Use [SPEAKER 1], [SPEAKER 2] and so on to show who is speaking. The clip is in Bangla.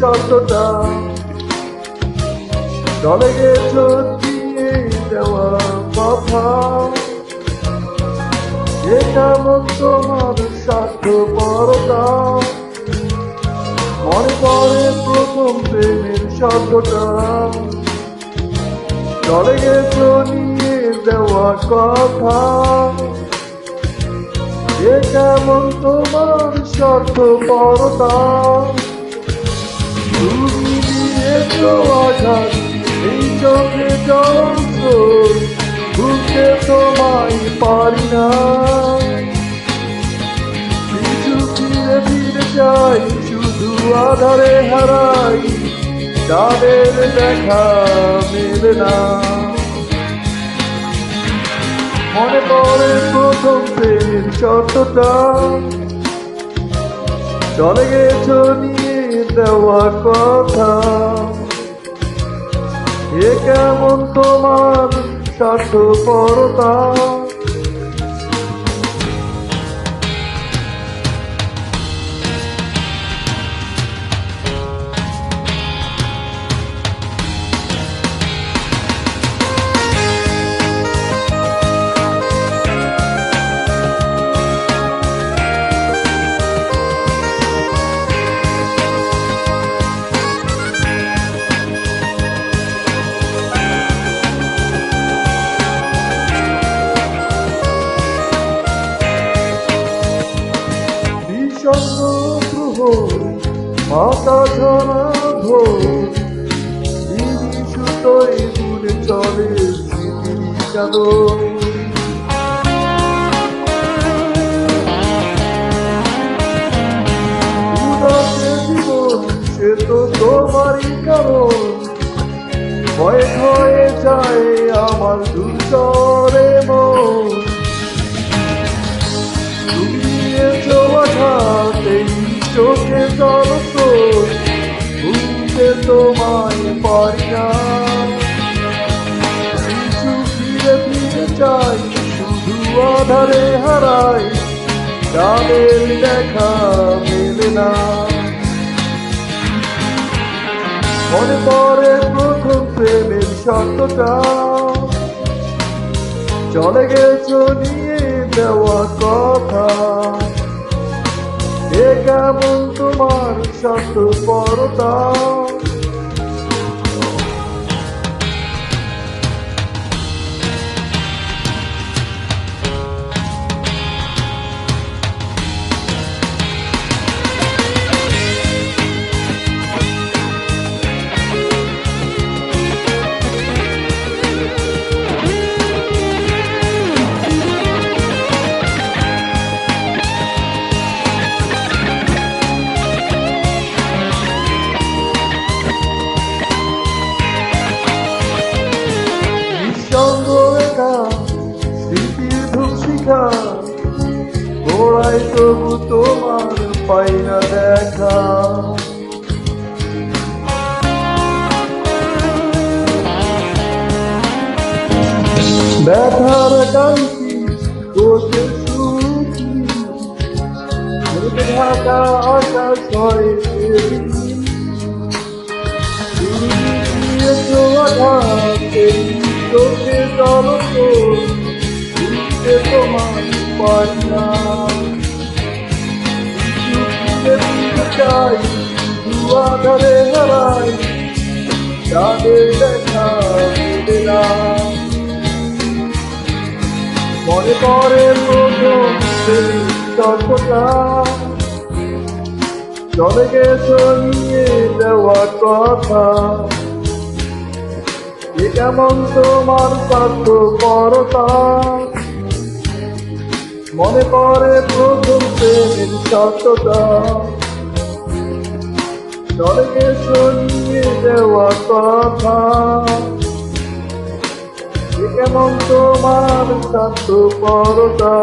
[SPEAKER 1] শব্দটা চলে গেছ দিয়ে দেওয়া কথা, এ কেমন তোমার স্বার্থপরতা। মনে পড়ে প্রথম প্রেমের শব্দটা চলে গেছ নিয়ে দেওয়া কথা, এ কেমন তোমার স্বার্থপরতা। তুমি দিয়েছ আঘাত এই চোখে জলছ, ভুলতে তোমায় পারি না। কিছু ফিরে ফিরে যাই, শুধু আধারে হারাই, তাদের দেখা মেলে না। মনে পড়ে প্রথম প্রেমের শব্দটা চলে গেছ নিয়ে দেওয়া কথা, এ কেমন তোমার স্বার্থপরতা। মাথা ঝরা ভোর সুতোয় দূরে চলে স্মৃতির চাদর। উদাসে জীবন সে তো তোমারই কারণ, ভয়ে ভয়ে যায় আমার দুঃসরে মন। তুমি এসো আঘাত এই চোখে জলছ, ভুলতে তোমায় পারি না। কিছু ফিরে ফিরে চাই, শুধু আধারে হারাই, তাদের দেখা মেলে না। মনে পড়ে প্রথম প্রেমের শব্দটা চলে গেছ নিয়ে দেওয়া কথা, এ কেমন তোমার স্বার্থপরতা। স্মৃতির ধূপশিখা গোড়ায় তবু তোমার পাই না দেখা। ব্যথার কান্তি কোষে সুখী ঢাকা আকাশ হয় চোখে জলছ, ভুলতে তোমায় পারি না। চাই শুধু আধারে হারাই, তাদের দেখা মেলে না। মনে পড়ে প্রথম শব্দটা চলে গেছ নিয়ে দেওয়া কথা, এ কেমন তোমার স্বার্থপরতা। মনে পড়ে প্রথম প্রেমের শব্দটা চলে গেছ নিয়ে দেওয়া কথা, এ কেমন তোমার স্বার্থপরতা।